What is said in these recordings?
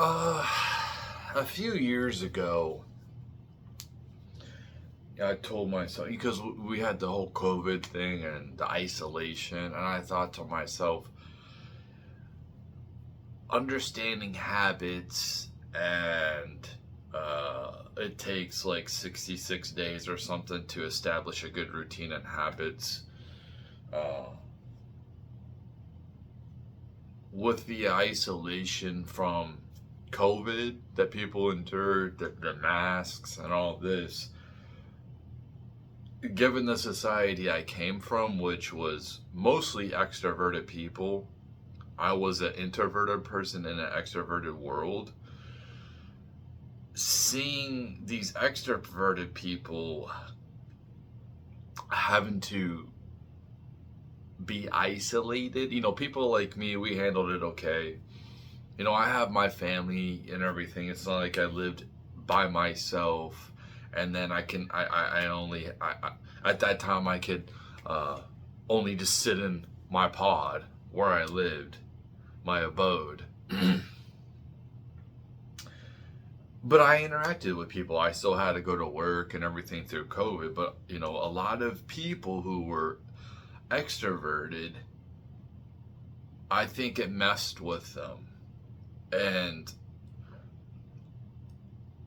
Uh, a few years ago, I told myself, because we had the whole COVID thing and the isolation, and I thought to myself, understanding habits and it takes like 66 days or something to establish a good routine and habits. Uh, with the isolation from COVID that people endured, the masks and all this, given the society I came from, which was mostly extroverted people, I was an introverted person in an extroverted world. Seeing these extroverted people having to be isolated, people like me, we handled it okay. I have my family and everything. It's not like I lived by myself and then I only, at that time I could only just sit in my pod where I lived, my abode. But I interacted with people. I still had to go to work and everything through COVID. But, a lot of people who were extroverted, I think it messed with them. And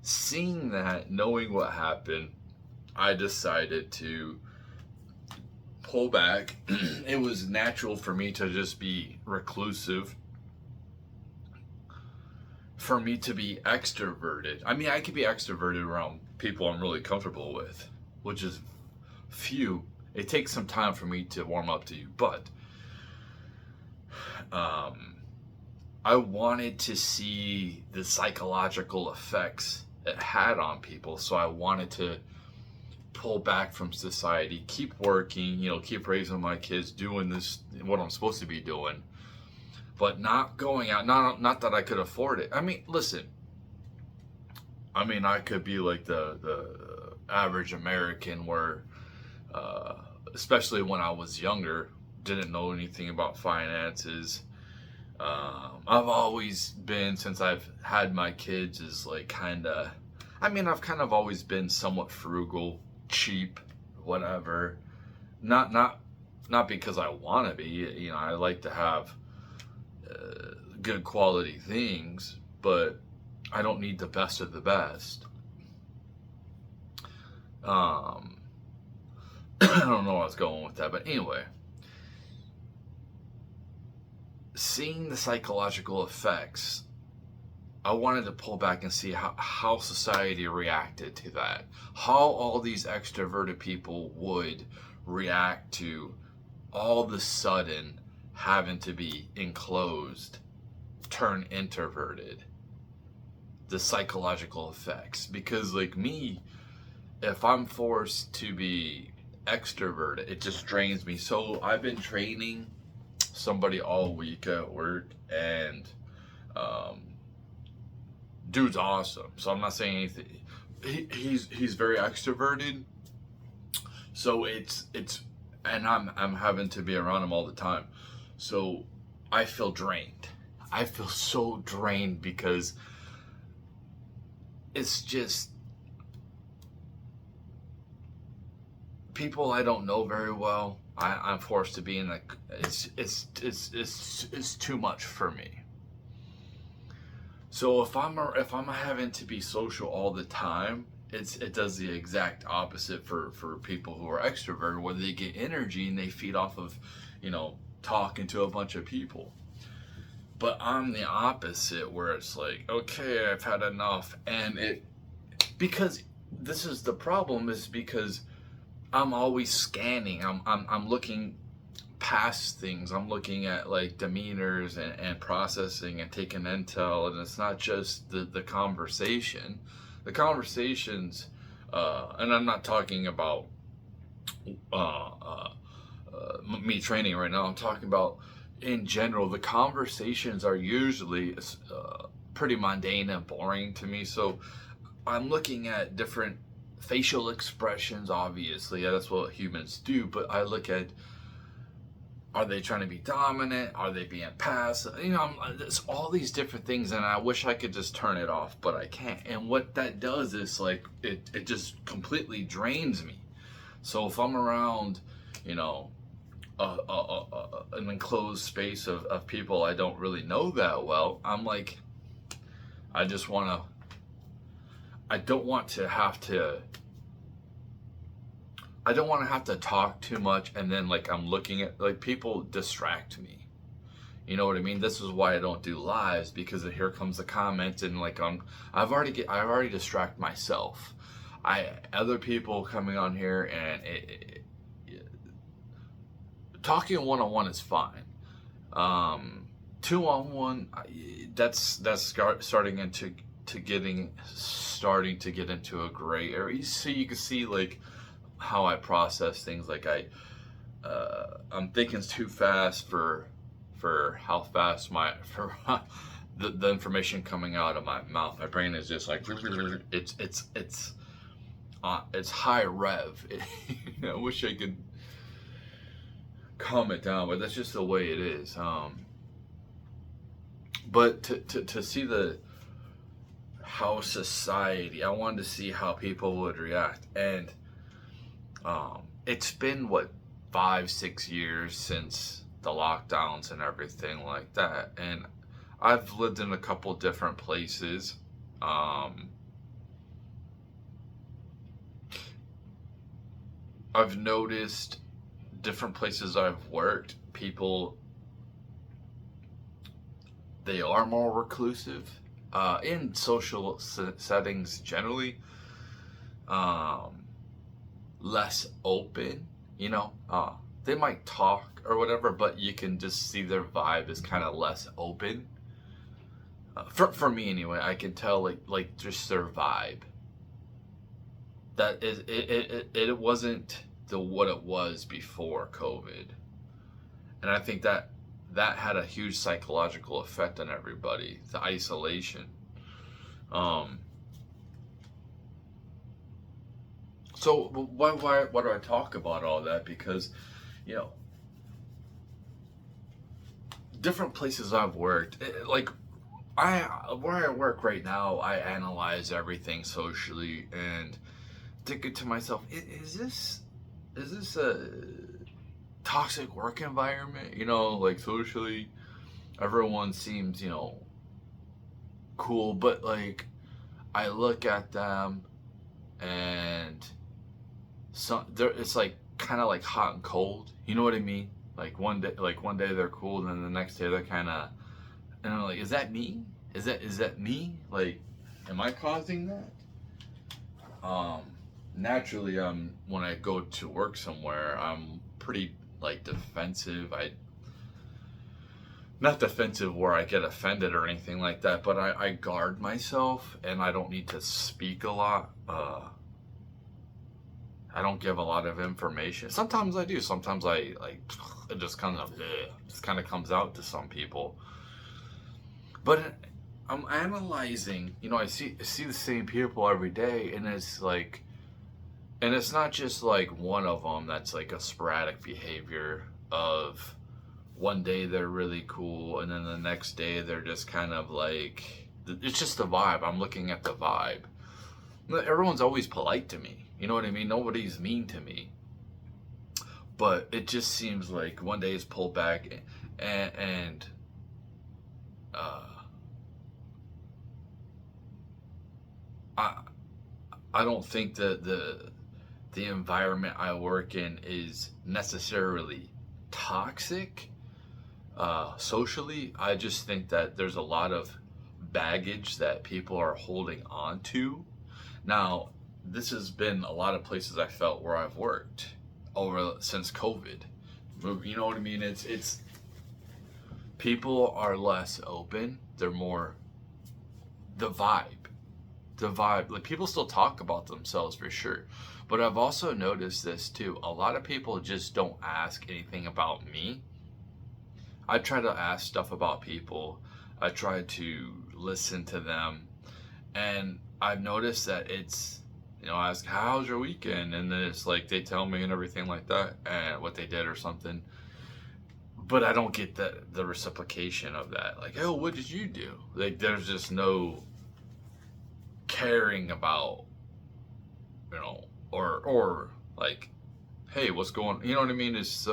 seeing that, knowing what happened, I decided to pull back. It was natural for me to just be reclusive, for me to be extroverted. I mean, I could be extroverted around people I'm really comfortable with, which is few. It takes some time for me to warm up to you, but I wanted to see the psychological effects it had on people, so I wanted to pull back from society, keep working, keep raising my kids, doing this, what I'm supposed to be doing, but not going out. Not that I could afford it. I mean, listen. I mean, I could be like the average American, where, especially when I was younger, didn't know anything about finances. I've always been, since I've had my kids, is like I've kind of always been somewhat frugal, cheap, whatever. Not because I want to be. I like to have good quality things, but I don't need the best of the best. I don't know where I was going with that, but anyway, seeing the psychological effects, I wanted to pull back and see how society reacted to that. How all these extroverted people would react to all of a sudden having to be enclosed, turn introverted. The psychological effects. Because, like me, if I'm forced to be extroverted, it just drains me. So I've been training somebody all week at work, and dude's awesome. So I'm not saying anything. He's very extroverted. So it's and I'm having to be around him all the time. So I feel drained. I feel so drained because it's just people I don't know very well. I'm forced to be in it's too much for me. So if I'm having to be social all the time, it does the exact opposite for people who are extroverted, where they get energy and they feed off of, talking to a bunch of people. But I'm the opposite, where it's like, okay, I've had enough. And because this is the problem, is because I'm always scanning. I'm looking past things. I'm looking at like demeanors and processing and taking intel. And it's not just the conversation. The conversations, and I'm not talking about me training right now. I'm talking about in general. The conversations are usually pretty mundane and boring to me. So I'm looking at different facial expressions. Obviously, that's what humans do. But I look at Are they trying to be dominant? Are they being passive? There's all these different things, and I wish I could just turn it off, but I can't. And what that does is like it just completely drains me. So if I'm around, an enclosed space of people I don't really know that well, I'm like, I just want to. I don't want to have to. I don't want to have to talk too much, and then like I'm looking at like people distract me. You know what I mean? This is why I don't do lives, because here comes the comment, and like I've already distract myself. Other people coming on here, and talking one-on-one is fine. Two-on-one, that's starting to get into a gray area. So you can see like how I process things. Like I'm thinking too fast for how fast the information coming out of my mouth. My brain is just like it's high rev. I wish I could calm it down, but that's just the way it is. But to see how society, I wanted to see how people would react, and it's been 5-6 years since the lockdowns and everything like that, and I've lived in a couple different places. I've noticed different places I've worked, people, they are more reclusive in social settings generally, less open, they might talk or whatever, but you can just see their vibe is kind of less open. For me anyway, I can tell like just their vibe. That is it wasn't what it was before COVID, and I think that had a huge psychological effect on everybody. The isolation. So why do I talk about all that? Because different places I've worked, like where I work right now, I analyze everything socially and thinking to myself, is this a toxic work environment? Like socially, everyone seems cool, but like I look at them and it's like kind of like hot and cold. You know what I mean? Like one day they're cool, and then the next day they're kind of, and I'm like, is that me? Is that me? Like, am I causing that? Naturally, when I go to work somewhere, I'm pretty like defensive. Not defensive where I get offended or anything like that, but I guard myself, and I don't need to speak a lot. I don't give a lot of information. Sometimes I do. Sometimes I like it just kind of comes out to some people. But I'm analyzing. I see the same people every day, and it's like, and it's not just like one of them that's like a sporadic behavior of one day they're really cool, and then the next day they're just kind of like, it's just the vibe. I'm looking at the vibe. Everyone's always polite to me. You know what I mean? Nobody's mean to me. But it just seems like one day it's pulled back, and I don't think that the environment I work in is necessarily toxic socially. I just think that there's a lot of baggage that people are holding on to. Now, this has been a lot of places I felt where I've worked since COVID. You know what I mean? It's people are less open. They're more the vibe. Like, people still talk about themselves for sure, but I've also noticed this too. A lot of people just don't ask anything about me. I try to ask stuff about people. I try to listen to them, and I've noticed that it's, I ask, how's your weekend? And then it's like they tell me and everything like that, and what they did or something. but I don't get the reciprocation of that. Like, oh, what did you do? Like, there's just no caring about, or like, hey, what's going? You know what I mean? It's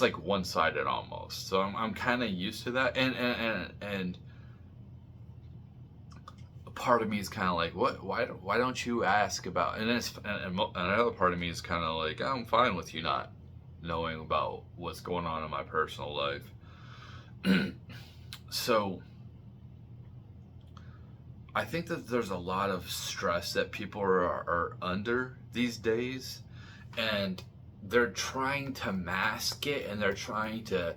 like one sided almost. So I'm kind of used to that, and a part of me is kind of like, what? Why don't you ask about? And then another part of me is kind of like, I'm fine with you not knowing about what's going on in my personal life. So I think that there's a lot of stress that people are under these days, and they're trying to mask it, and they're trying to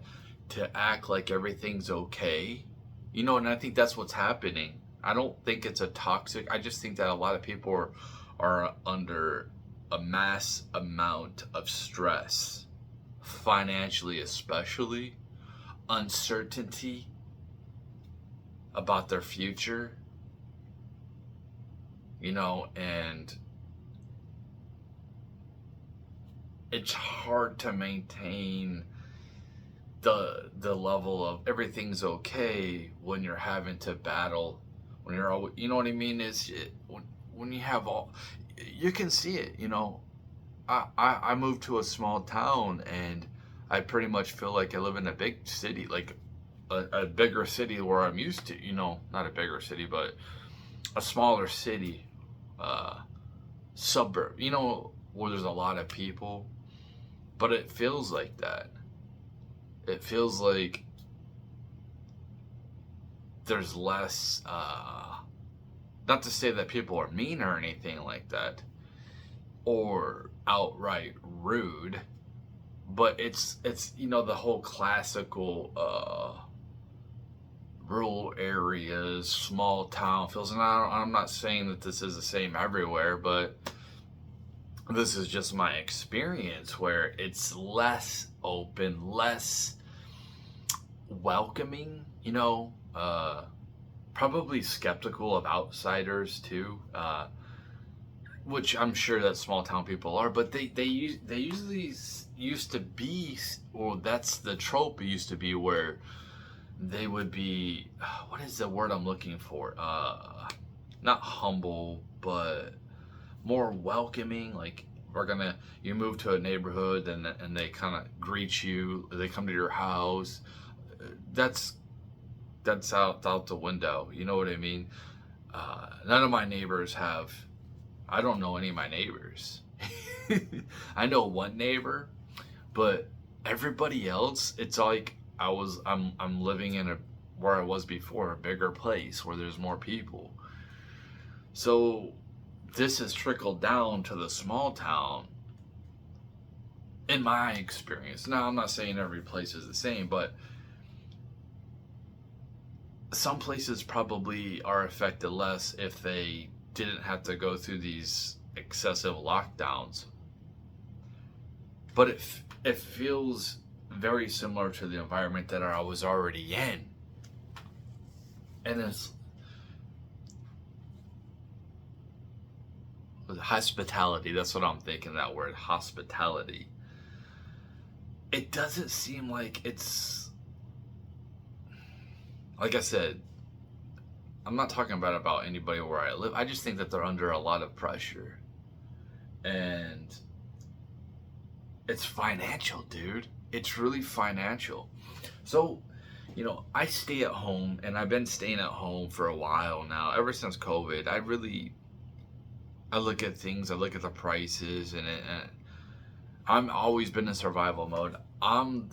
act like everything's okay. And I think that's what's happening. I don't think it's a toxic. I just think that a lot of people are under a mass amount of stress, financially especially, uncertainty about their future, and it's hard to maintain the level of everything's okay when you're having to battle, when you're all, you know what I mean? When you have all, you can see it. I moved to a small town, and I pretty much feel like I live in a big city, like a bigger city where I'm used to. Not a bigger city, but a smaller city, suburb. Where there's a lot of people, but it feels like that. It feels like there's less, not to say that people are mean or anything like that, or outright rude, but it's the whole classical rural areas, small town feels. And I'm not saying that this is the same everywhere, but this is just my experience, where it's less open, less welcoming, probably skeptical of outsiders too, which I'm sure that small town people are, but they usually used to be, or that's the trope. It used to be where they would be, what is the word I'm looking for? Not humble, but more welcoming. Like, you move to a neighborhood, and they kind of greet you. They come to your house. That's out the window. You know what I mean? None of my neighbors have. I don't know any of my neighbors. I know one neighbor, but everybody else, it's like I'm living in where I was before, a bigger place where there's more people. So this has trickled down to the small town, in my experience. Now, I'm not saying every place is the same, but some places probably are affected less if they didn't have to go through these excessive lockdowns. But it feels very similar to the environment that I was already in. And it's hospitality. That's what I'm thinking, that word, hospitality. It doesn't seem like it's, like I said, I'm not talking about anybody where I live. I just think that they're under a lot of pressure. And it's financial, dude. It's really financial. So, I stay at home, and I've been staying at home for a while now. Ever since COVID, I look at things, I look at the prices, and I'm always been in survival mode. I'm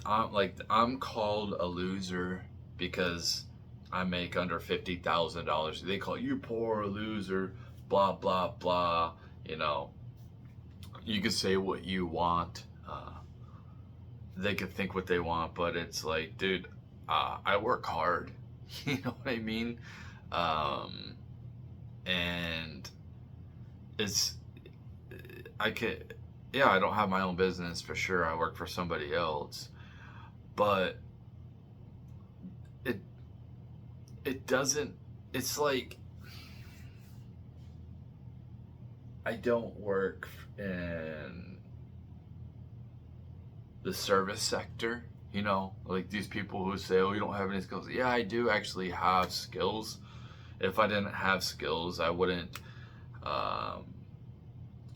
called a loser because I make under $50,000. They call you poor loser, blah blah blah. You can say what you want. They could think what they want, but it's like, dude, I work hard. You know what I mean? And it's, I could, yeah, I don't have my own business for sure. I work for somebody else, but it doesn't, it's like, I don't work in the service sector. You know, like these people who say, oh, you don't have any skills. Yeah, I do actually have skills. If I didn't have skills, I wouldn't. Um,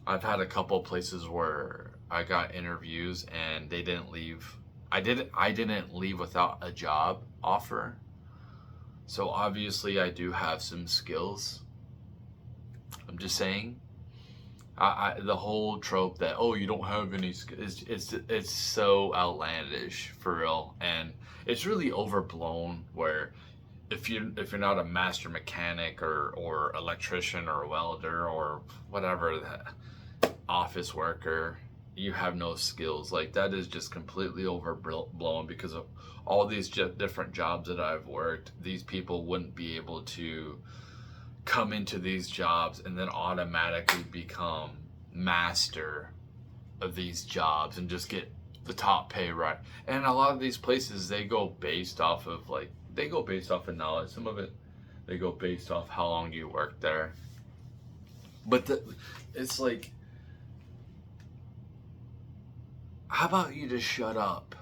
I've had a couple places where I got interviews and they didn't leave. I didn't leave without a job offer. So obviously I do have some skills. I'm just saying. The whole trope that, oh, you don't have any skills, it's so outlandish for real, and it's really overblown. Where if you're not a master mechanic or electrician or welder or whatever, that office worker, you have no skills. Like, that is just completely overblown, because of all these different jobs that I've worked. These people wouldn't be able to come into these jobs and then automatically become master of these jobs and just get the top pay, right? And a lot of these places, they go based off of knowledge. Some of it, they go based off how long you work there. But it's like, how about you just shut up?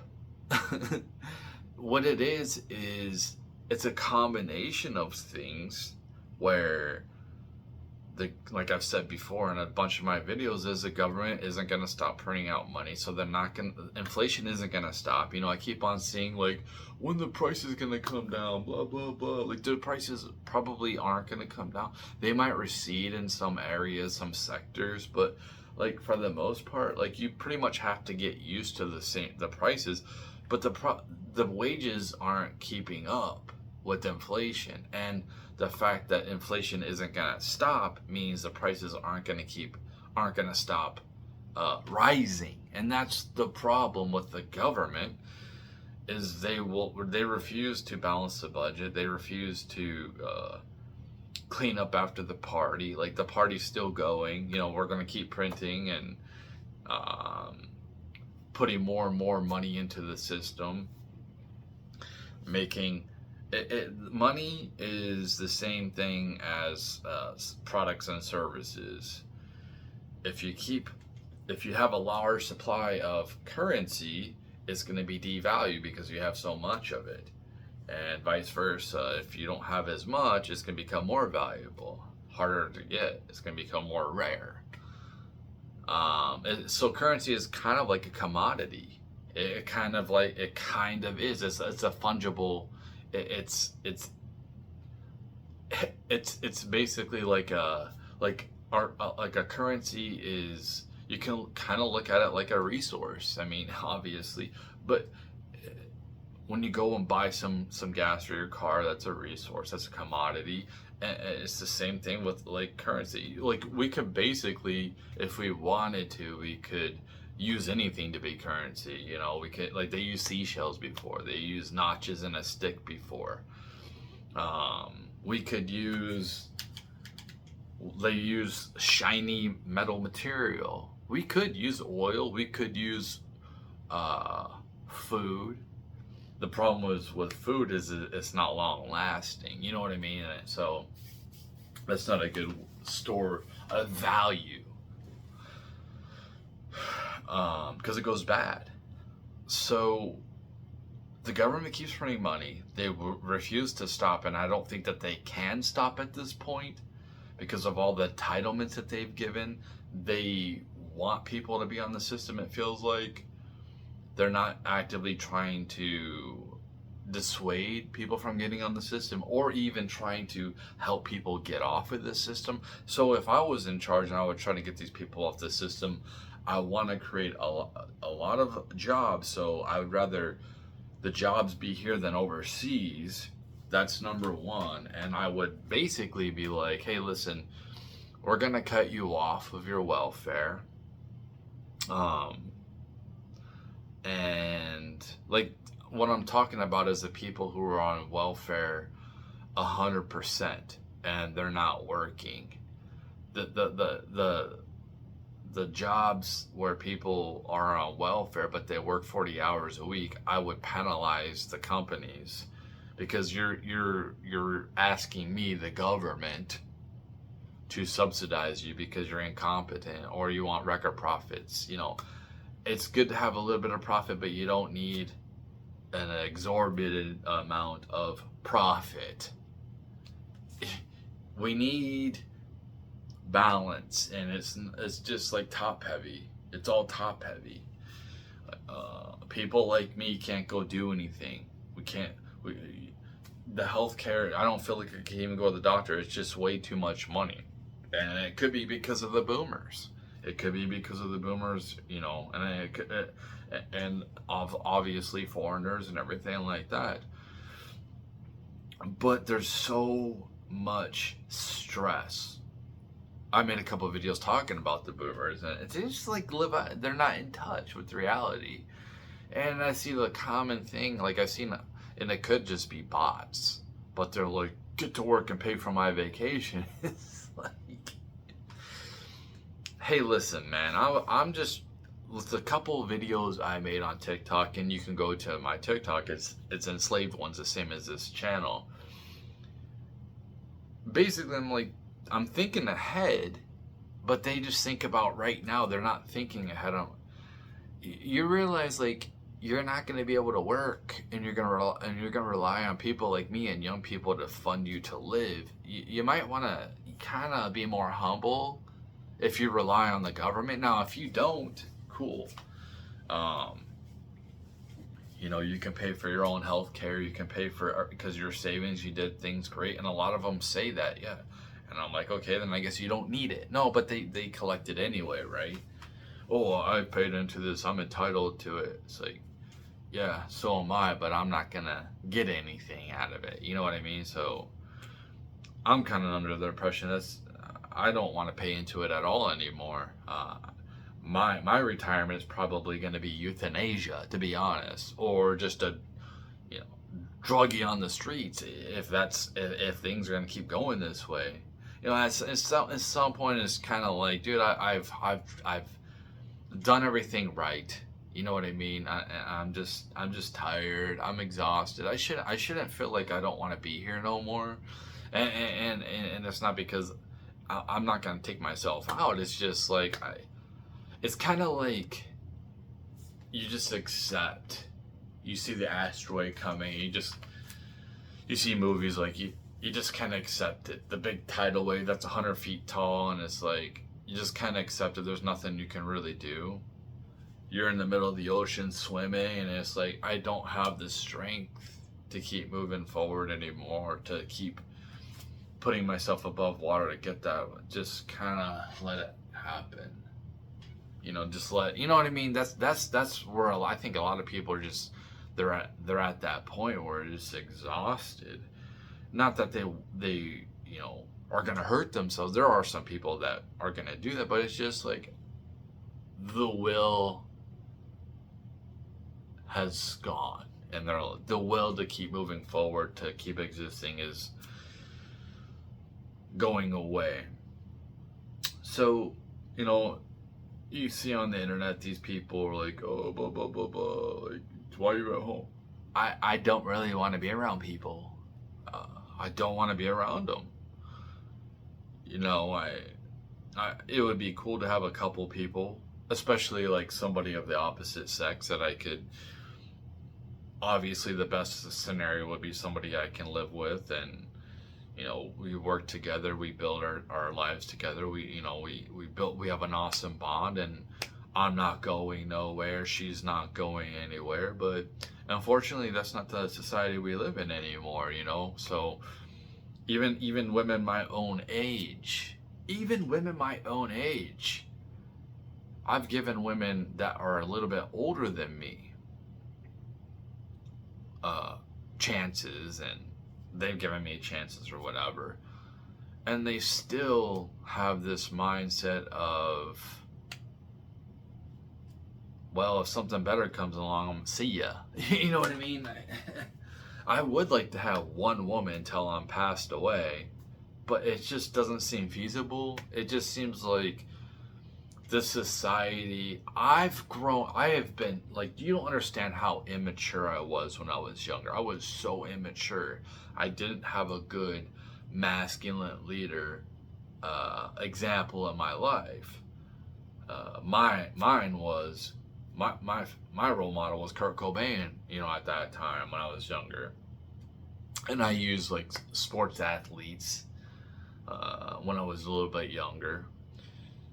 What it is it's a combination of things where like I've said before in a bunch of my videos, is the government isn't going to stop printing out money, so they're not going to, inflation isn't going to stop. You know, I keep on seeing like, when the price is going to come down, blah blah blah. Like, the prices probably aren't going to come down. They might recede in some areas, some sectors, but like for the most part, like, you pretty much have to get used to the prices, but the wages aren't keeping up with inflation. And the fact that inflation isn't going to stop means the prices aren't going to stop rising. And that's the problem with the government, is they refuse to balance the budget. They refuse to clean up after the party. Like, the party's still going. You know, we're going to keep printing and putting more and more money into the system, making money is the same thing as products and services. If you have a large supply of currency, it's going to be devalued because you have so much of it, and vice versa. If you don't have as much, it's going to become more valuable, harder to get. It's going to become more rare. So currency is kind of like a commodity. It kind of is. It's a fungible. It's basically like a currency is. You can kind of look at it like a resource. I mean, obviously, but when you go and buy some gas for your car, that's a resource. That's a commodity. And it's the same thing with like currency. Like, we could basically, if we wanted to, we could use anything to be currency. You know, we could, like, they use seashells before. They use notches in a stick before. They use shiny metal material. We could use oil. We could use food. The problem with food is it's not long lasting. You know what I mean? So that's not a good store of value, because it goes bad. So the government keeps printing money. They refuse to stop, and I don't think that they can stop at this point because of all the entitlements that they've given. They want people to be on the system. It feels like they're not actively trying to dissuade people from getting on the system, or even trying to help people get off of the system. So if I was in charge and I would try to get these people off the system, I want to create a lot of jobs. So I would rather the jobs be here than overseas. That's number one. And I would basically be like, hey, listen, we're going to cut you off of your welfare. And like, what I'm talking about is the people who are on welfare 100% and they're not working. The jobs where people are on welfare but they work 40 hours a week, I would penalize the companies, because you're asking me, the government, to subsidize you because you're incompetent or you want record profits. You know, it's good to have a little bit of profit, but you don't need an exorbitant amount of profit. We need balance, and it's just like top heavy. It's all top heavy. People like me can't go do anything. We can't. The healthcare. I don't feel like I can even go to the doctor. It's just way too much money, and it could be because of the boomers. It could be because of the boomers, you know, and obviously foreigners and everything like that. But there's so much stress. I made a couple of videos talking about the boomers, and it's just like they're not in touch with reality. And I see the common thing, like I've seen, and it could just be bots, but they're like, get to work and pay for my vacation. It's like, hey, listen, man, I'm just, with a couple of videos I made on TikTok, and you can go to my TikTok, it's Enslaved Ones, the same as this channel. Basically, I'm thinking ahead, but they just think about right now. They're not thinking ahead. You realize, like, you're not going to be able to work, and you're going to rely on people like me and young people to fund you to live. You might want to kind of be more humble if you rely on the government. Now, if you don't, cool. You know, you can pay for your own health care. You can pay for, because your savings, you did things great. And a lot of them say that, yeah. And I'm like, okay, then I guess you don't need it. No, but they collect it anyway, right? Oh, I paid into this, I'm entitled to it. It's like, yeah, so am I, but I'm not gonna get anything out of it. You know what I mean? So I'm kind of under the impression I don't want to pay into it at all anymore. My retirement is probably going to be euthanasia, to be honest, or just a, you know, druggie on the streets if things are going to keep going this way. You know, at some point it's kind of like, dude, I've done everything right. You know what I mean? I'm just tired. I'm exhausted. I shouldn't feel like I don't want to be here no more. And it's not because I'm not gonna take myself out. It's just like it's kind of like you just accept. You see the asteroid coming. You see movies like you just kind of accept it. The big tidal wave that's 100 feet tall, and it's like you just kind of accept it. There's nothing you can really do. You're in the middle of the ocean swimming, and it's like, I don't have the strength to keep moving forward anymore, to keep putting myself above water to get that. Just kind of let it happen. You know, just you know what I mean? That's where I think a lot of people are just, they're at that point where they're just exhausted. Not that they you know, are going to hurt themselves. There are some people that are going to do that, but it's just like the will has gone, and the will to keep moving forward, to keep existing, is going away. So, you know, you see on the internet these people are like, oh, blah blah blah blah, like, why are you at home? I don't really want to be around people. I don't want to be around them. You know, it would be cool to have a couple people, especially like somebody of the opposite sex that I could. Obviously, the best scenario would be somebody I can live with, and you know, we work together, we build our lives together. We have an awesome bond, and I'm not going nowhere, she's not going anywhere. But unfortunately, that's not the society we live in anymore, you know. So even women my own age, I've given women that are a little bit older than me chances, and they've given me chances or whatever, and they still have this mindset of, well, if something better comes along, see ya. You know what I mean? I would like to have one woman till I'm passed away, but it just doesn't seem feasible. It just seems like the society I have been like, you don't understand how immature I was when I was younger. I was so immature. I didn't have a good masculine leader example in my life. Mine was my role model was Kurt Cobain, you know, at that time when I was younger. And I used like sports athletes when I was a little bit younger.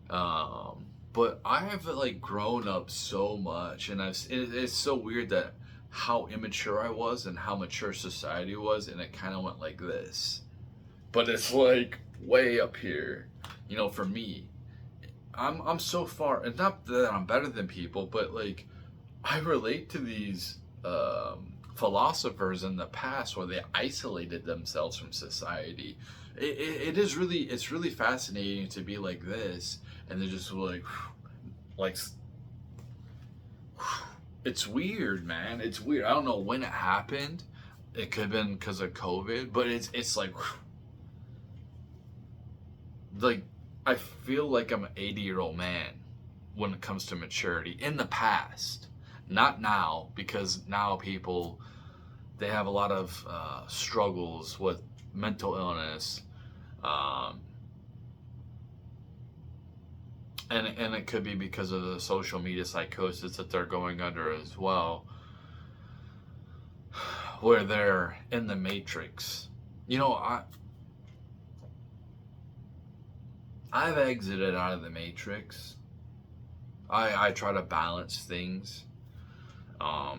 But I have like grown up so much, and it's so weird that how immature I was and how mature society was, and it kind of went like this. But it's like way up here, you know, for me. I'm so far, and not that I'm better than people, but like I relate to these philosophers in the past where they isolated themselves from society. It is really, it's really fascinating to be like this, and they're just like it's weird, man. It's weird. I don't know when it happened. It could have been because of COVID, but it's like I feel like I'm an 80-year-old man when it comes to maturity in the past, not now, because now people, they have a lot of struggles with mental illness, and it could be because of the social media psychosis that they're going under as well, where they're in the matrix. You know, I've exited out of the matrix. I try to balance things, but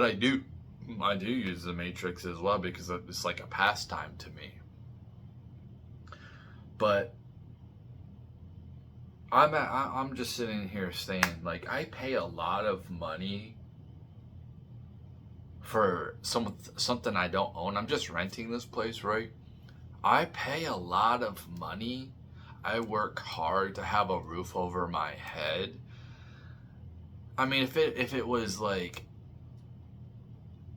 I do use the matrix as well because it's like a pastime to me. But I'm just sitting here saying, like, I pay a lot of money for something I don't own. I'm just renting this place, right? I pay a lot of money. I work hard to have a roof over my head. I mean, if it was like,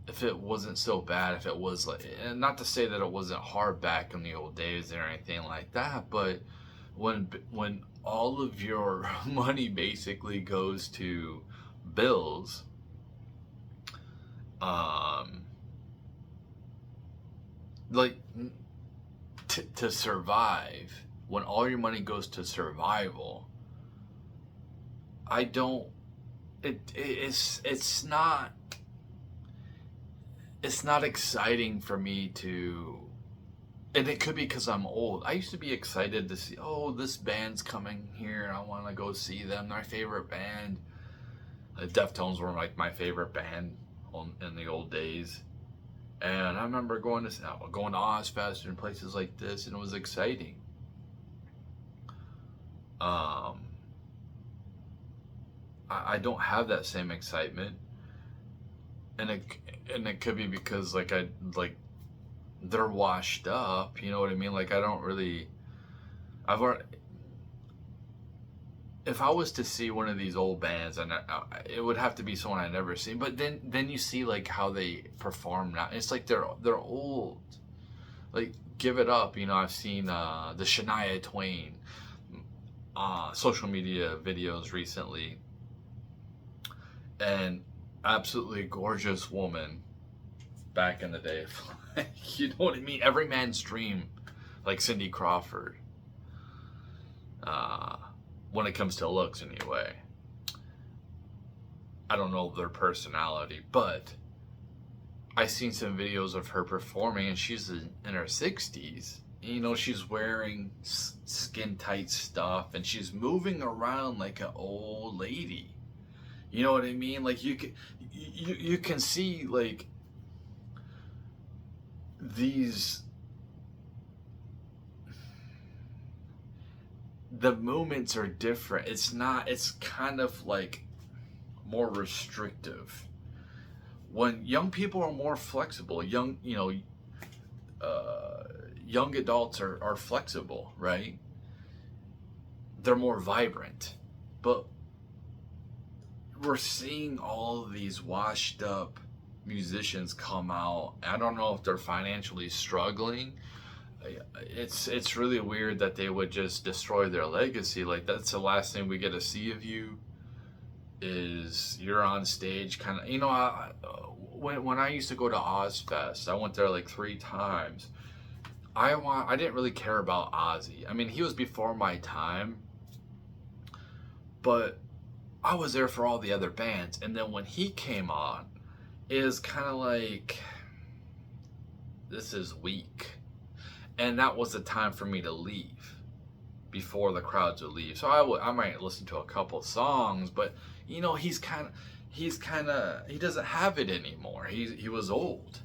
if it wasn't so bad, if it was like, and not to say that it wasn't hard back in the old days or anything like that, but when all of your money basically goes to bills, like to survive, when all your money goes to survival, I don't, it's not exciting for me to, and it could be because I'm old. I used to be excited to see, oh, this band's coming here and I want to go see them. My favorite band. The Deftones were like my favorite band in the old days. And I remember going to Ozfest and places like this, and it was exciting. I don't have that same excitement, and it could be because like they're washed up. You know what I mean? Like I don't really. If I was to see one of these old bands, and it would have to be someone I'd never seen. But then you see like how they perform now. It's like they're old. Like give it up. You know, I've seen the Shania Twain social media videos recently, and absolutely gorgeous woman back in the day. You know what I mean? Every man's dream, like Cindy Crawford. When it comes to looks, anyway. I don't know their personality, but I've seen some videos of her performing, and she's in her 60s. You know, she's wearing skin tight stuff, and she's moving around like an old lady. You know what I mean? Like you can see like these, the movements are different. It's kind of like more restrictive. When young people are more flexible, young adults are flexible, right? They're more vibrant. But we're seeing all of these washed up musicians come out. I don't know if they're financially struggling. It's really weird that they would just destroy their legacy. Like that's the last thing we get to see of you, is you're on stage kind of, you know, when I used to go to Ozfest, I went there like 3 times. I didn't really care about Ozzy. I mean, he was before my time, But I was there for all the other bands, and then when he came on, it was kind of like, this is weak. And that was the time for me to leave, before the crowds would leave. So I might listen to a couple songs, but you know, he doesn't have it anymore. He was old.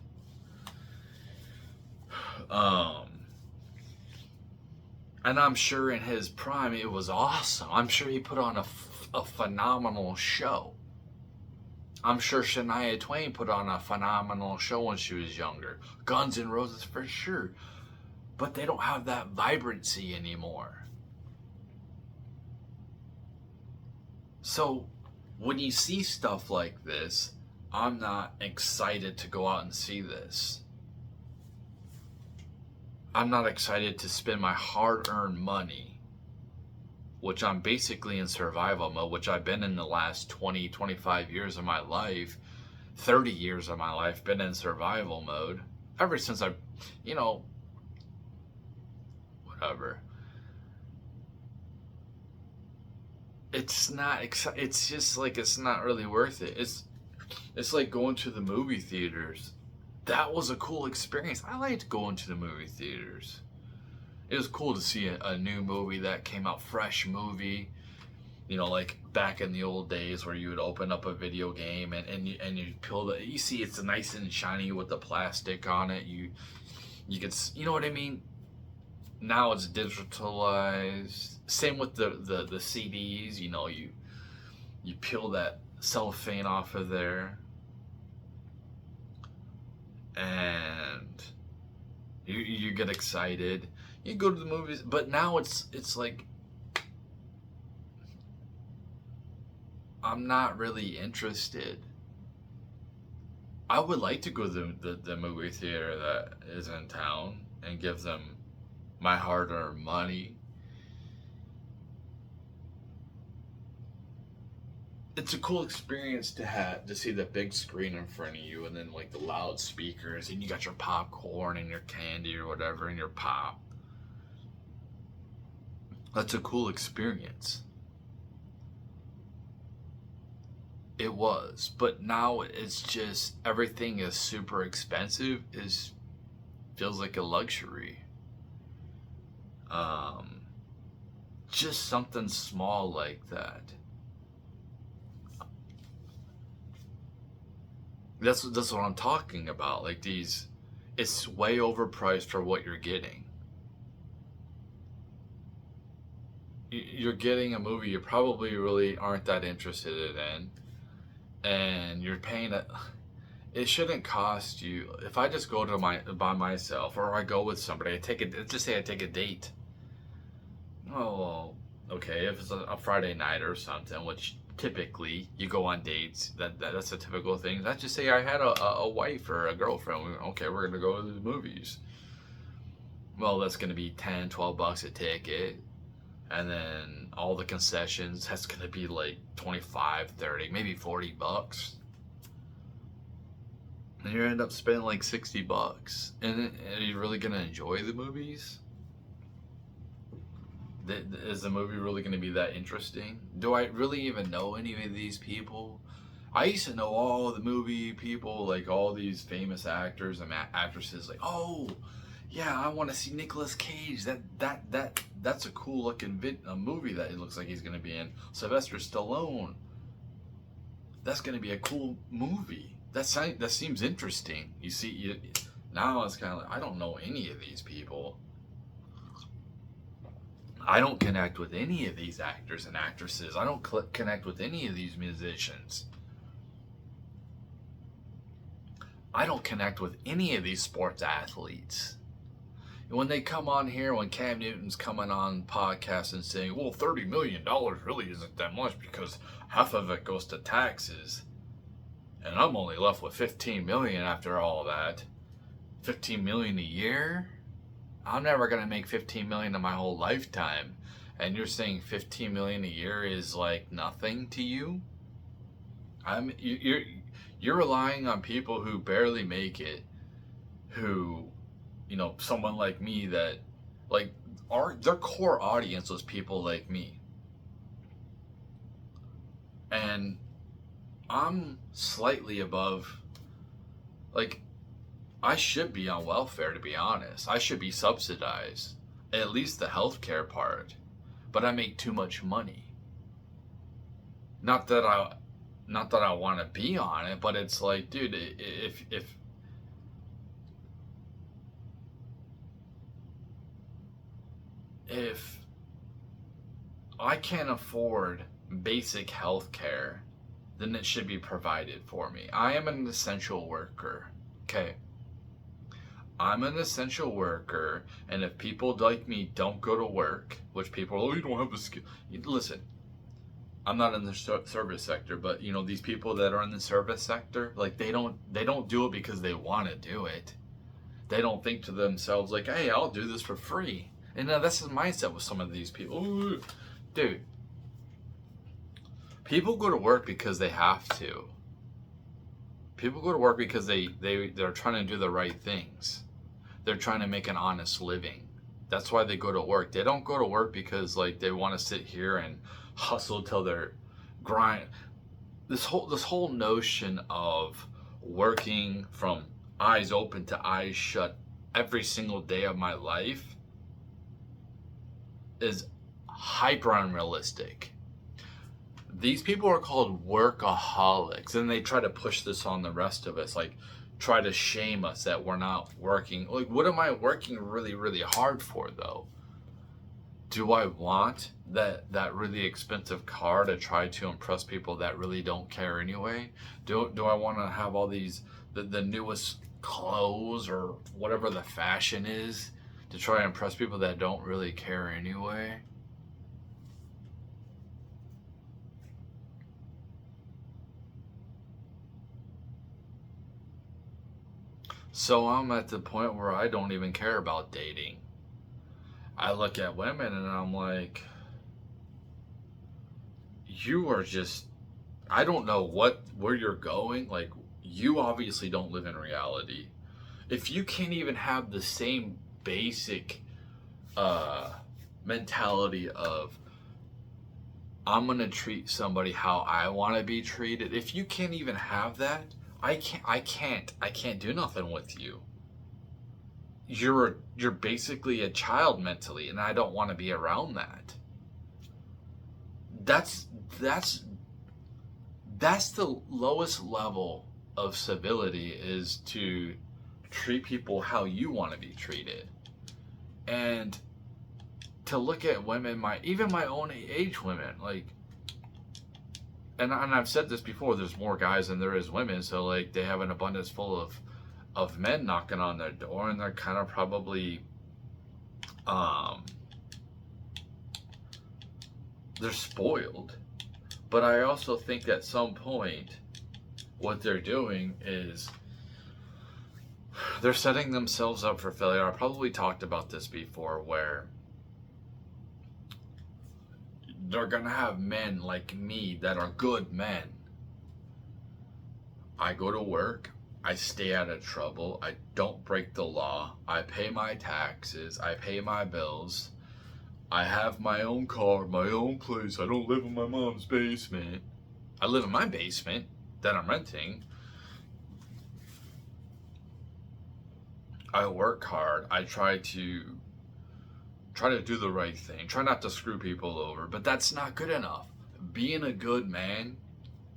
And I'm sure in his prime it was awesome. I'm sure he put on a phenomenal show. I'm sure Shania Twain put on a phenomenal show when she was younger. Guns N' Roses for sure. But they don't have that vibrancy anymore. So when you see stuff like this, I'm not excited to go out and see this. I'm not excited to spend my hard-earned money, which I'm basically in survival mode, which I've been in the last 20, 25 years of my life, 30 years of my life, been in survival mode. Ever since whatever. It's just like, it's not really worth it. It's like going to the movie theaters. That was a cool experience. I liked going to the movie theaters. It was cool to see a new movie that came out, fresh movie. You know, like back in the old days where you would open up a video game and you peel you see it's nice and shiny with the plastic on it. You could, you know what I mean? Now it's digitalized. Same with the CDs. You know, you peel that cellophane off of there, and you get excited. You go to the movies, but now it's like, I'm not really interested. I would like to go to the movie theater that is in town and give them my hard-earned money. It's a cool experience to see the big screen in front of you, and then like the loudspeakers, and you got your popcorn and your candy or whatever and your pop. That's a cool experience. It was, but now it's just, everything is super expensive. Feels like a luxury. Just something small like that. That's what I'm talking about. Like these, it's way overpriced for what you're getting. You're getting a movie you probably really aren't that interested in, and you're paying it. It shouldn't cost you. If I just go by myself, or I go with somebody, let's just say I take a date. Oh, okay, if it's a Friday night or something, which typically you go on dates, that's a typical thing. Let's just say I had a wife or a girlfriend. Okay, we're gonna go to the movies. Well, that's gonna be $10-12 a ticket, and then all the concessions, that's gonna be like 25, 30, maybe $40. And you end up spending like $60. And are you really gonna enjoy the movies? Is the movie really going to be that interesting? Do I really even know any of these people? I used to know all the movie people, like all these famous actors and actresses. Like, oh, yeah, I want to see Nicolas Cage. That's a cool looking movie that it looks like he's going to be in. Sylvester Stallone. That's going to be a cool movie. That seems interesting. You see, now it's kind of like, I don't know any of these people. I don't connect with any of these actors and actresses. I don't connect with any of these musicians. I don't connect with any of these sports athletes. And when they come on here, when Cam Newton's coming on podcasts and saying, well, $30 million really isn't that much because half of it goes to taxes, and I'm only left with $15 million after all that. $15 million a year? I'm never gonna make $15 million in my whole lifetime, and you're saying $15 million a year is like nothing to you? You're relying on people who barely make it, who, you know, someone like me that, like, their core audience was people like me. And I'm slightly above, like, I should be on welfare, to be honest. I should be subsidized, at least the healthcare part. But I make too much money. Not that I want to be on it, but it's like, dude, if I can't afford basic health care, then it should be provided for me. I am an essential worker. Okay. I'm an essential worker, and if people like me don't go to work, which people, oh, you don't have the skill. Listen, I'm not in the service sector, but you know, these people that are in the service sector, like they don't do it because they want to do it. They don't think to themselves like, hey, I'll do this for free. And that's the mindset with some of these people. Ooh, dude, people go to work because they have to. People go to work because they're trying to do the right things. They're trying to make an honest living. That's why they go to work. They don't go to work because like they want to sit here and hustle till they're grind. This whole notion of working from eyes open to eyes shut every single day of my life is hyper unrealistic. These people are called workaholics, and they try to push this on the rest of us, like try to shame us that we're not working. Like, what am I working really, really hard for, though? Do I want that really expensive car to try to impress people that really don't care anyway? Do I want to have all these the newest clothes or whatever the fashion is to try to impress people that don't really care anyway? So I'm at the point where I don't even care about dating. I look at women and I'm like, you are just, I don't know where you're going. Like, you obviously don't live in reality. If you can't even have the same basic mentality of, I'm gonna treat somebody how I want to be treated. If you can't even have that, I can't do nothing with you. You're basically a child mentally, and I don't want to be around that. That's that's that's the lowest level of civility, is to treat people how you want to be treated. And to look at women, even my own age women, like, and I've said this before, there's more guys than there is women, so like they have an abundance full of men knocking on their door, and they're kind of probably they're spoiled. But I also think at some point what they're doing is they're setting themselves up for failure. I probably talked about this before, where they're gonna have men like me that are good men. I go to work, I stay out of trouble, I don't break the law, I pay my taxes, I pay my bills, I have my own car, my own place, I don't live in my mom's basement. I live in my basement that I'm renting. I work hard, I try to do the right thing, try not to screw people over, but that's not good enough. Being a good man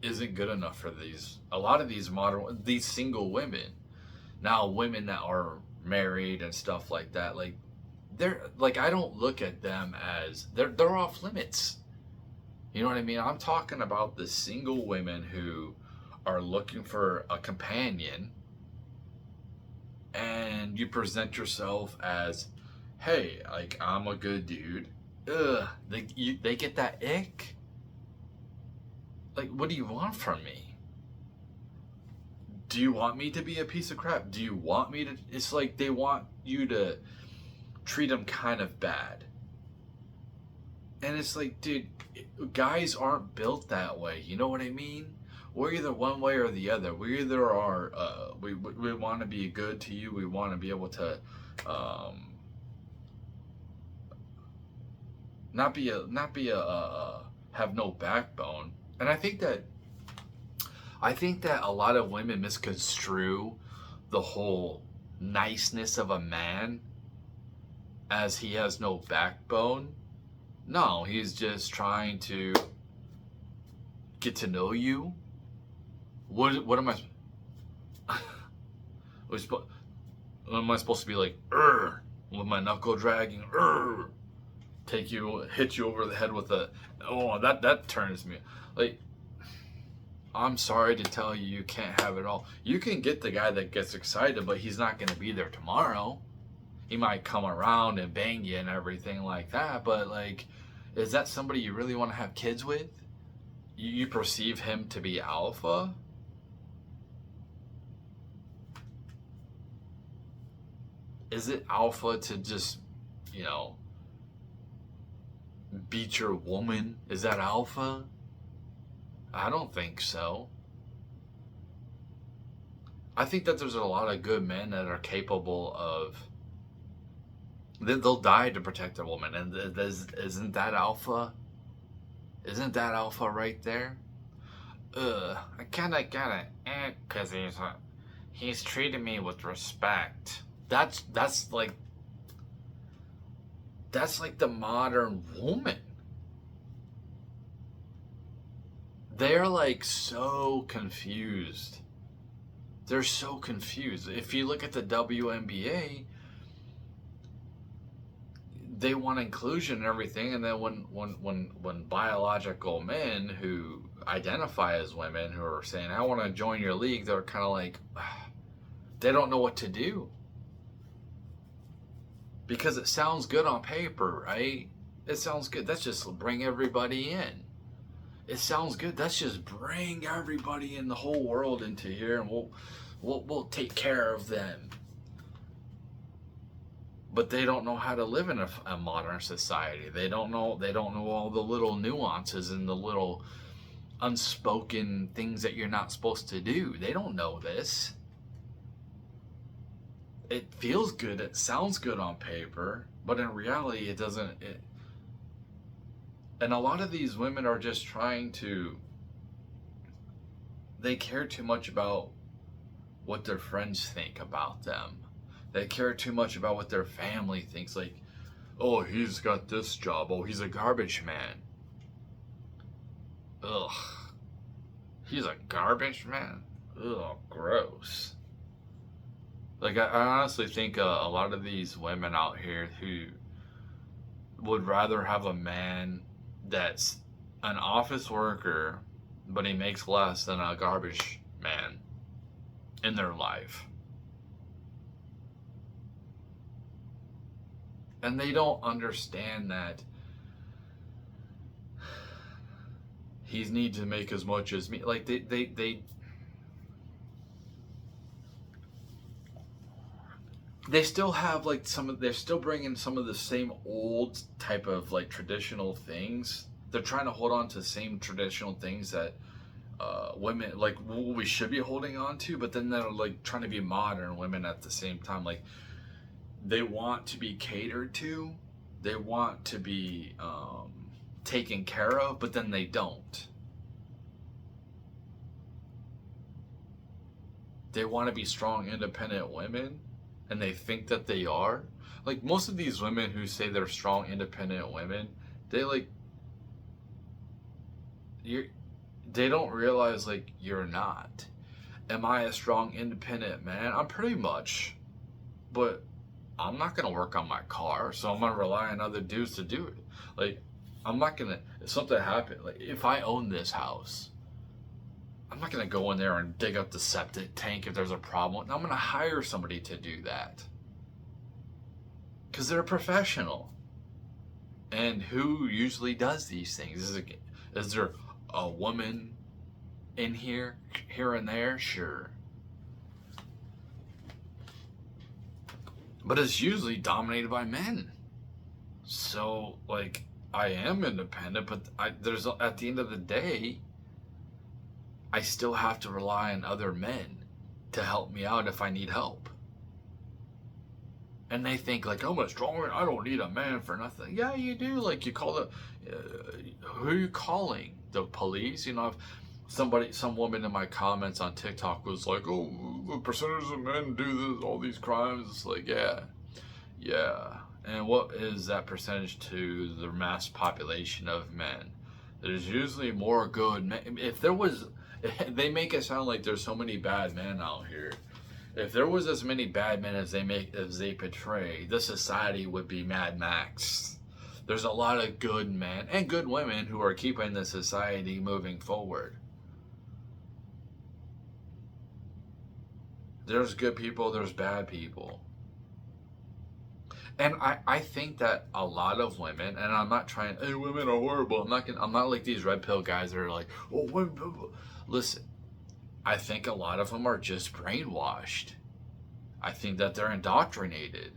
isn't good enough for a lot of these single women. Now, women that are married and stuff like that, like, they're like, I don't look at them as they're off limits. You know what I mean? I'm talking about the single women who are looking for a companion, and you present yourself as, hey, like, I'm a good dude. Ugh, they get that ick. Like, what do you want from me? Do you want me to be a piece of crap? Do you want me to? It's like they want you to treat them kind of bad. And it's like, dude, guys aren't built that way. You know what I mean? We're either one way or the other. We either are, we want to be good to you. We want to be able to, not be a have no backbone. And I think that a lot of women misconstrue the whole niceness of a man as he has no backbone. No, he's just trying to get to know you. What am I? Am I supposed to be like, with my knuckle dragging, hit you over the head with a, oh, that turns me. Like, I'm sorry to tell you, you can't have it all. You can get the guy that gets excited, but he's not going to be there tomorrow. He might come around and bang you and everything like that, but like, is that somebody you really want to have kids with? You perceive him to be alpha? Is it alpha to just, you know, beat your woman? Is that alpha? I don't think so. I think that there's a lot of good men that are capable of, they'll die to protect their woman. And isn't that alpha? Isn't that alpha right there? I kind of because he's treating me with respect. That's like the modern woman. They're like so confused. They're so confused. If you look at the WNBA, they want inclusion and everything, and then when biological men who identify as women who are saying, I want to join your league, they're kind of like, they don't know what to do. Because it sounds good on paper, right? It sounds good. Let's just bring everybody in. It sounds good. Let's just bring everybody in the whole world into here, and we'll take care of them. But they don't know how to live in a modern society. They don't know all the little nuances and the little unspoken things that you're not supposed to do. They don't know this. It feels good. It sounds good on paper, but in reality, it doesn't. And a lot of these women are just trying to, they care too much about what their friends think about them. They care too much about what their family thinks. Like, oh, he's got this job. Oh, he's a garbage man. Ugh. He's a garbage man? Ugh, gross. Like, I honestly think a lot of these women out here who would rather have a man that's an office worker, but he makes less than a garbage man in their life. And they don't understand that he needs to make as much as me. Like, they still have like they're still bringing some of the same old type of like traditional things. They're trying to hold on to the same traditional things that women, like, we should be holding on to, but then they're like trying to be modern women at the same time. Like, they want to be catered to, they want to be taken care of, but then they don't. They want to be strong, independent women, and they think that they are. Like, most of these women who say they're strong, independent women, they don't realize, like, you're not. Am I a strong, independent man? I'm pretty much, but I'm not gonna work on my car, so I'm gonna rely on other dudes to do it. Like, I'm not gonna, if something happened, like, if I own this house, I'm not gonna go in there and dig up the septic tank if there's a problem. I'm gonna hire somebody to do that, because they're a professional. And who usually does these things? Is there a woman in here and there? Sure. But it's usually dominated by men. So, like, I am independent, but at the end of the day, I still have to rely on other men to help me out if I need help. And they think like, I'm a strong man, I don't need a man for nothing. Yeah, you do. Like, you call the, who are you calling? The police? You know, some woman in my comments on TikTok was like, oh, the percentage of men do this, all these crimes. It's like, yeah, yeah. And what is that percentage to the mass population of men? There's usually more good men. If there was, they make it sound like there's so many bad men out here. If there was as many bad men as they portray, this society would be Mad Max. There's a lot of good men and good women who are keeping the society moving forward. There's good people, there's bad people. And I think that a lot of women, and I'm not trying, hey, women are horrible. I'm not like these red pill guys that are like, oh, women. Listen, I think a lot of them are just brainwashed. I think that they're indoctrinated.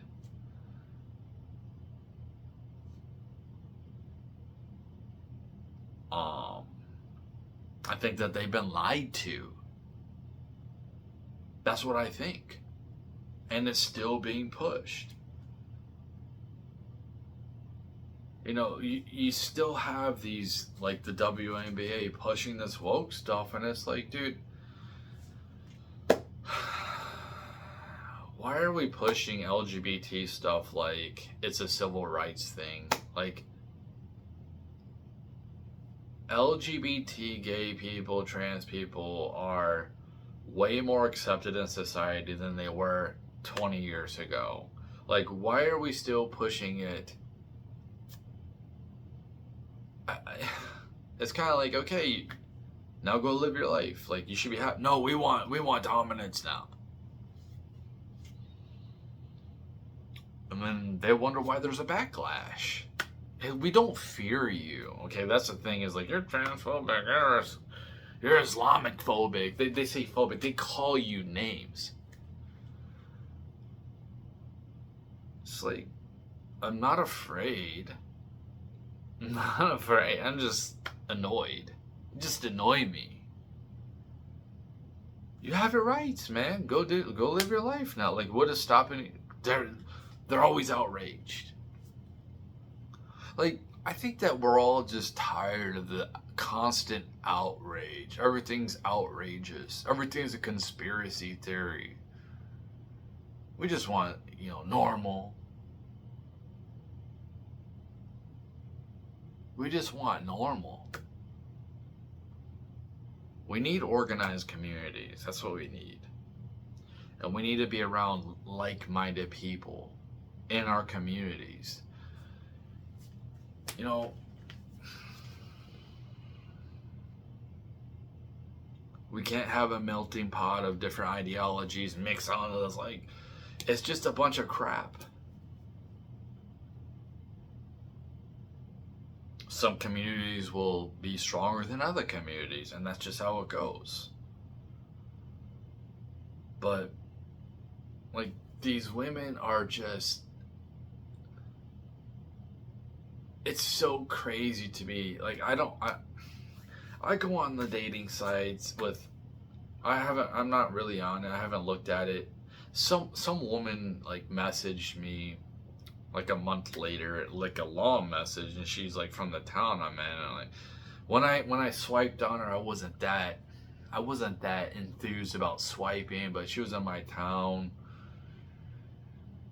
I think that they've been lied to. That's what I think. And it's still being pushed. You know, you still have these, like the WNBA pushing this woke stuff, and it's like, dude, why are we pushing LGBT stuff like it's a civil rights thing? Like, LGBT, gay people, trans people are way more accepted in society than they were 20 years ago. Like, why are we still pushing it? It's kind of like, okay, now go live your life. Like, you should be happy. No, we want dominance now. And then they wonder why there's a backlash. Hey, we don't fear you. Okay, that's the thing, is like, you're transphobic, you're Islamic phobic. They say phobic. They call you names. It's like, I'm not afraid. I'm not afraid. I'm just annoyed. Just annoy me. You have your rights, man. Go live your life now. Like, what is stopping you? They're always outraged. Like, I think that we're all just tired of the constant outrage. Everything's outrageous. Everything's a conspiracy theory. We just want, normal. We just want normal. We need organized communities. That's what we need. And we need to be around like-minded people in our communities. We can't have a melting pot of different ideologies mixed on us. Like, it's just a bunch of crap. Some communities will be stronger than other communities, and that's just how it goes. But, like, these women are just, it's so crazy to me. Like, I go on the dating sites with, I'm not really on it. I haven't looked at it. Some woman, like, messaged me like a month later, like a long message, and she's like from the town I'm in. And like, when I swiped on her, I wasn't that enthused about swiping, but she was in my town.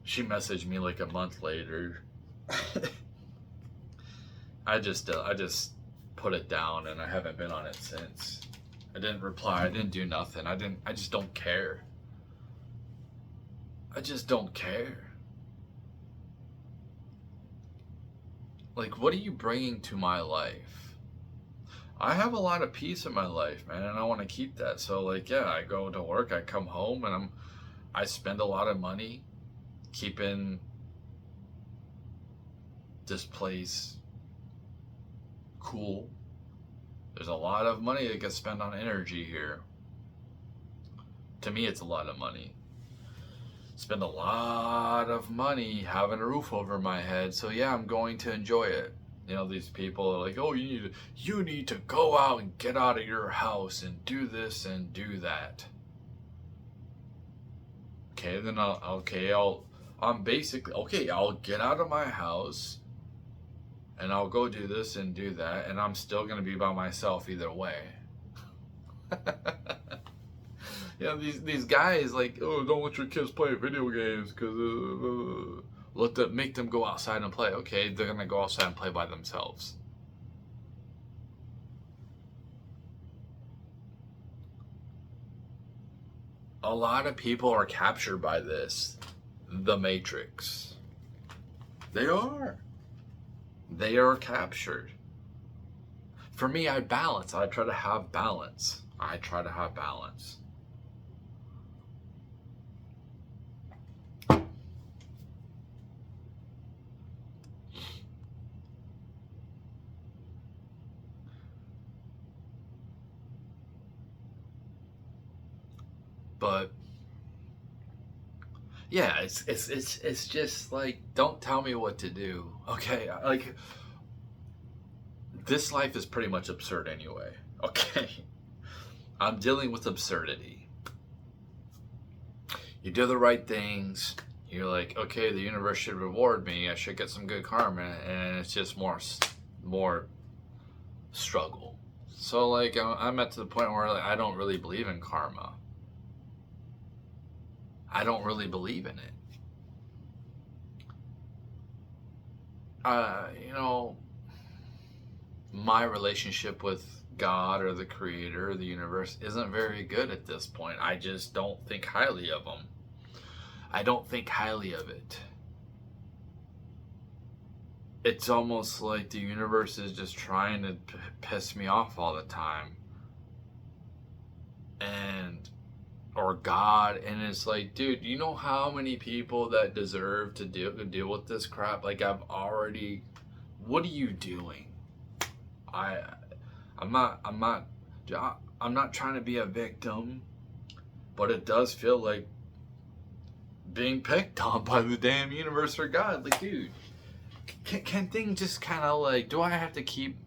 She messaged me like a month later. I just put it down, and I haven't been on it since. I didn't reply. I didn't do nothing. I just don't care. I just don't care. Like, what are you bringing to my life? I have a lot of peace in my life, man, and I want to keep that. So, like, yeah, I go to work, I come home, and I spend a lot of money keeping this place cool. There's a lot of money that gets spent on energy here. To me, it's a lot of money. Spend a lot of money having a roof over my head. So yeah, I'm going to enjoy it. These people are like, oh, you need to go out and get out of your house and do this and do that. Okay, then I'll I'm basically, okay, I'll get out of my house and I'll go do this and do that, and I'm still going to be by myself either way. You know, these guys like, oh, don't let your kids play video games because make them go outside and play. Okay, they're going to go outside and play by themselves. A lot of people are captured by this. The Matrix. They are. They are captured. For me, I balance. I try to have balance. But yeah, it's just like, don't tell me what to do. Okay, like, this life is pretty much absurd anyway. Okay, I'm dealing with absurdity. You do the right things. You're like, okay, the universe should reward me. I should get some good karma, and it's just more struggle. So like, I'm at the point where like, I don't really believe in karma. I don't really believe in it. You know, my relationship with God or the Creator or the universe isn't very good at this point. I just don't think highly of them. I don't think highly of it. It's almost like the universe is just trying to piss me off all the time. Or God, and it's like, dude, you know how many people that deserve to deal with this crap? Like, what are you doing? I'm not trying to be a victim, but it does feel like being picked on by the damn universe or God. Like, dude, can things just kind of like, do I have to keep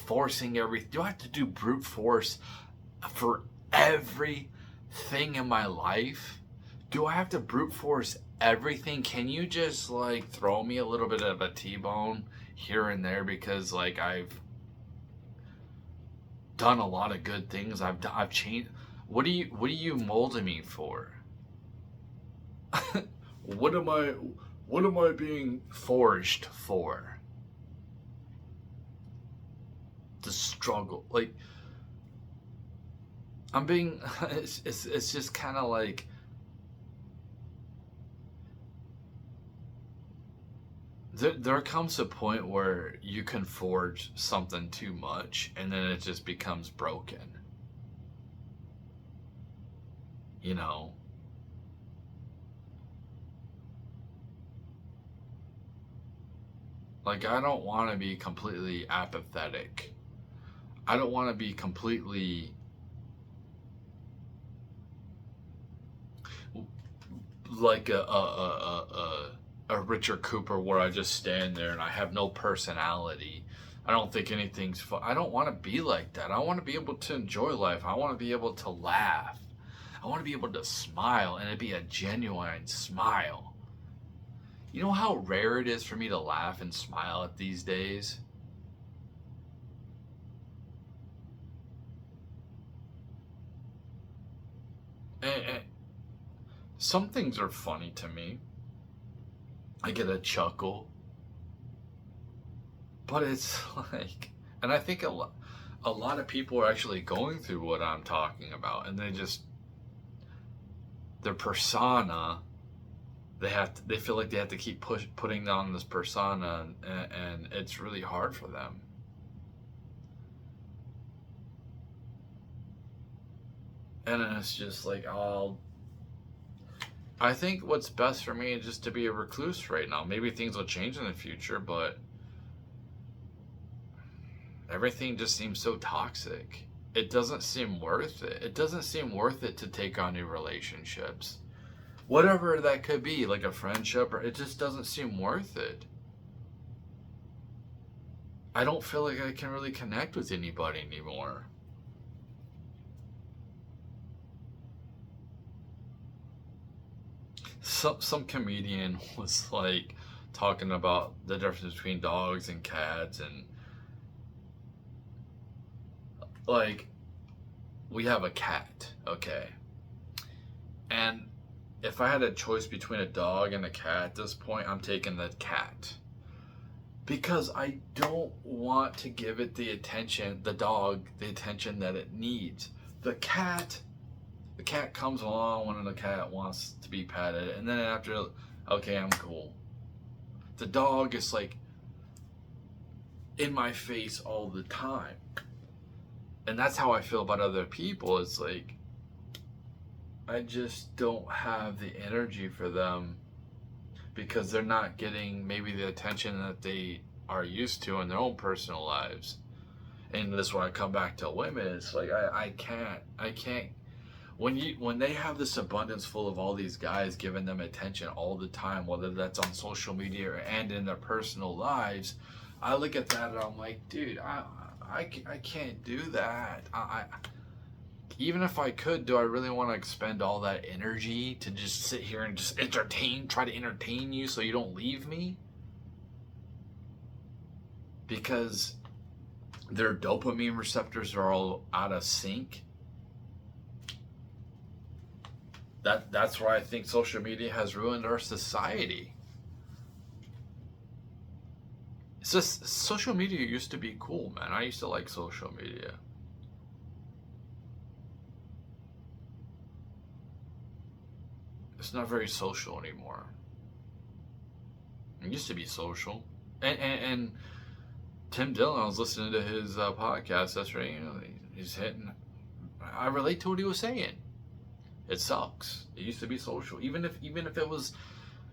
forcing everything? Do I have to do brute force for everything in my life? Do I have to brute force everything? Can you just like throw me a little bit of a T-bone here and there, because like I've done a lot of good things. I've changed. What are you molding me for? What am I being forged for? The struggle, like, I'm being, it's just kind of like, there comes a point where you can forge something too much and then it just becomes broken. You know? Like, I don't want to be completely apathetic. I don't want to be completely like a Richard Cooper, where I just stand there and I have no personality. I don't think anything's fun. I don't want to be like that. I want to be able to enjoy life. I want to be able to laugh. I want to be able to smile, and it be a genuine smile. You know how rare it is for me to laugh and smile at these days? And some things are funny to me. I get a chuckle. But it's like, and I think a lot of people are actually going through what I'm talking about, and their persona, they feel like they have to keep putting on this persona, and it's really hard for them. And it's just like, I think what's best for me is just to be a recluse right now. Maybe things will change in the future, but everything just seems so toxic. It doesn't seem worth it. It doesn't seem worth it to take on new relationships. Whatever that could be, like a friendship, or it just doesn't seem worth it. I don't feel like I can really connect with anybody anymore. some comedian was like talking about the difference between dogs and cats, and like, we have a cat, okay, and if I had a choice between a dog and a cat at this point, I'm taking the cat. Because I don't want to give it the attention, the dog, the attention that it needs. The cat comes along when the cat wants to be petted, and then after, okay, I'm cool. The dog is like in my face all the time. And that's how I feel about other people. It's like, I just don't have the energy for them because they're not getting maybe the attention that they are used to in their own personal lives. And this is where I come back to women. It's like, I can't. When they have this abundance full of all these guys giving them attention all the time, whether that's on social media and in their personal lives, I look at that and I'm like, dude, I can't do that. Even if I could, do I really want to expend all that energy to just sit here and just try to entertain you so you don't leave me? Because their dopamine receptors are all out of sync. That's why I think social media has ruined our society. It's just, social media used to be cool, man. I used to like social media. It's not very social anymore. It used to be social. And Tim Dillon, I was listening to his podcast yesterday. You know, he's hitting. I relate to what he was saying. It sucks. It used to be social. Even if it was,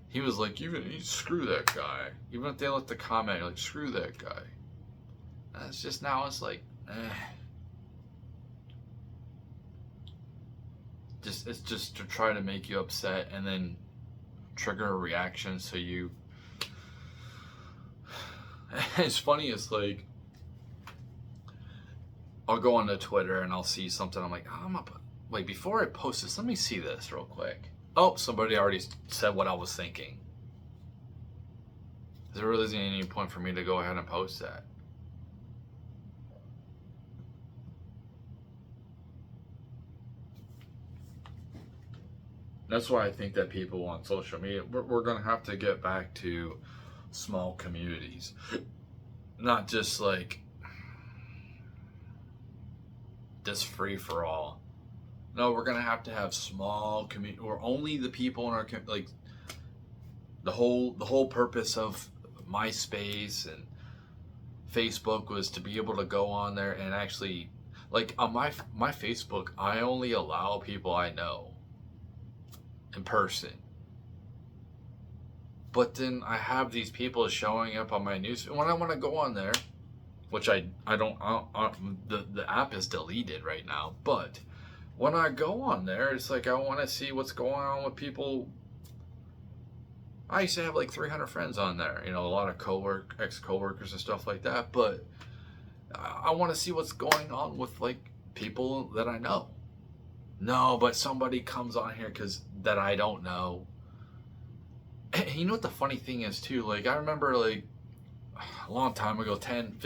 he was like, screw that guy. Even if they left the comment like, screw that guy. And it's just, now it's like, it's just to try to make you upset and then trigger a reaction so you. It's funny, it's like, I'll go onto Twitter and I'll see something, I'm like, like, before I post this, let me see this real quick. Oh, somebody already said what I was thinking. There really isn't any point for me to go ahead and post that. That's why I think that people on social media, we're going to have to get back to small communities. Not just like this free for all. No, we're going to have small community, or only the people in our, like, the whole purpose of MySpace and Facebook was to be able to go on there and actually, like, on my Facebook, I only allow people I know in person. But then I have these people showing up on my news when I want to go on there, which I don't. The app is deleted right now. But when I go on there, it's like I want to see what's going on with people. I used to have like 300 friends on there, you know, a lot of ex-coworkers and stuff like that. But I want to see what's going on with, like, people that I know. No, but somebody comes on here that I don't know. And you know what the funny thing is too? Like, I remember, like, a long time ago, 10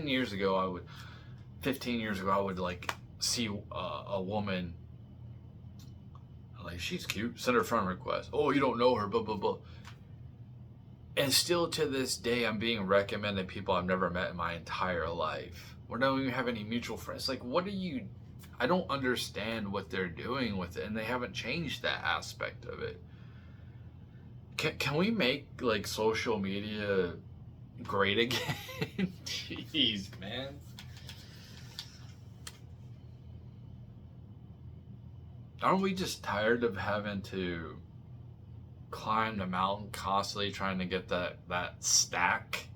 years ago, 15 years ago, I would like see a woman, like, she's cute, send her friend request. Oh, you don't know her, blah, blah, blah. And still to this day, I'm being recommended people I've never met in my entire life. We don't even have any mutual friends. Like, what are you... I don't understand what they're doing with it, and they haven't changed that aspect of it. Can we make, like, social media great again? Jeez, man. Aren't we just tired of having to climb the mountain constantly trying to get that stack,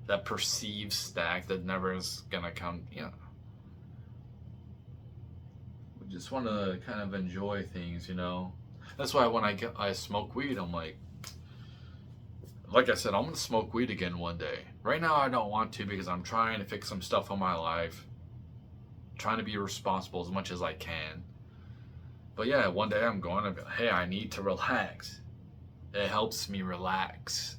that perceived stack that never is gonna come, you know? We just want to kind of enjoy things, you know? That's why when I smoke weed, I'm like I said, I'm gonna smoke weed again one day. Right now I don't want to because I'm trying to fix some stuff in my life, trying to be responsible as much as I can. But yeah, one day I'm going to be, hey, I need to relax. it helps me relax